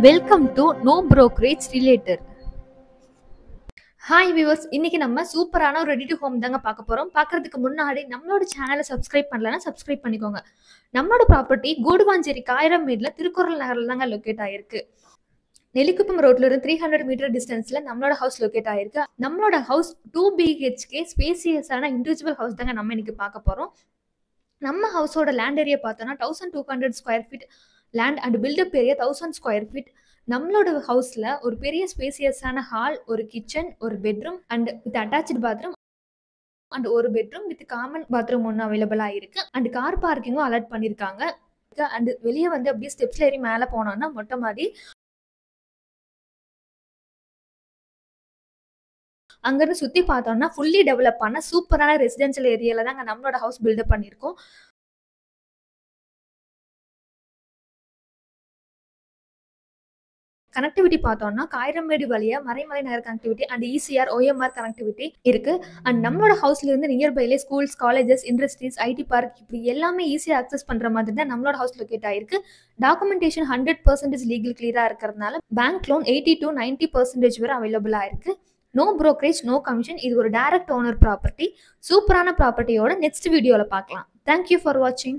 Welcome to know brokerage related. Hi viewers, இன்னைக்கு நம்ம சூப்பரான ஒரு ரெடி டு ஹோம் தாங்க பார்க்க போறோம். பார்க்கறதுக்கு முன்னாடி நம்மளோட சேனலை சப்ஸ்கிரைப் பண்ணலன்னா சப்ஸ்கிரைப் பண்ணிக்கோங்க. நம்மளோட ப்ராப்பர்ட்டி கூடுவாஞ்சேரி காயிரமேட்ல திருக்குறள் நகர்ல தாங்க லொக்கேட் ஆயிருக்கு. நெல்லிக்குப்பம் ரோட்ல இருந்து 300 மீட்டர் டிஸ்டன்ஸ்ல நம்மளோட ஹவுஸ் லொக்கேட் ஆயிருக்கு. நம்மளோட ஹவுஸ் 2 BHK ஸ்பேசியஸான இண்டிவிஜுவல் ஹவுஸ் தாங்க நம்ம இன்னைக்கு பார்க்க போறோம். நம்ம ஹவுஸோட லேண்ட் ஏரியா பார்த்தோம்னா 1200 square feet land and built up area 1000 square feet. நம்மளோட ஹவுஸ்ல ஒரு பெரிய ஸ்பேசியஸான ஹால், ஒரு கிச்சன், ஒரு bedroom and with attached bathroom and ஒரு பெட்ரூம் வித் காமன் பாத்ரூம் ஒன்று அவைலபிளா இருக்கு. அண்ட் கார் பார்க்கிங்கும் அலர்ட் பண்ணிருக்காங்க. அண்ட் வெளியே வந்து அப்படியே ஸ்டெப்ஸ்ல ஏறி மேலே போனோம்னா மொட்டை மாடி. அங்கிருந்து சுத்தி பார்த்தோம்னா ஃபுல்லி டெவலப் ஆன சூப்பரான ரெசிடென்ஷியல் ஏரியால தாங்க நம்மளோட ஹவுஸ் பில்டப் பண்ணியிருக்கோம். கனெக்டிவிட்டி பார்த்தோம்னா காயிரமேடு வழியா Maraimalai Nagar connectivity and ECR OMR connectivity இருக்கு. அண்ட் நம்மளோட ஹவுஸ்ல இருந்து நியர்பைலே schools, colleges, industries, IT park இப்படி எல்லாமே ஈஸியாக அக்சஸ் பண்ற மாதிரி தான் நம்மளோட ஹவுஸ் லொக்கேட் ஆயிருக்கு. டாக்குமெண்டேஷன் 100% லீகல் கிளியரா இருக்கிறதுனால பேங்க் லோன் 80 to 90% வரை அவைலபிளா இருக்கு. No brokerage, no commission. இது ஒரு டைரக்ட் ஓனர் ப்ராப்பர்ட்டி. சூப்பரான ப்ராப்பர்ட்டியோட நெக்ஸ்ட் வீடியோல பார்க்கலாம். தேங்க்யூ ஃபார் வாட்சிங்.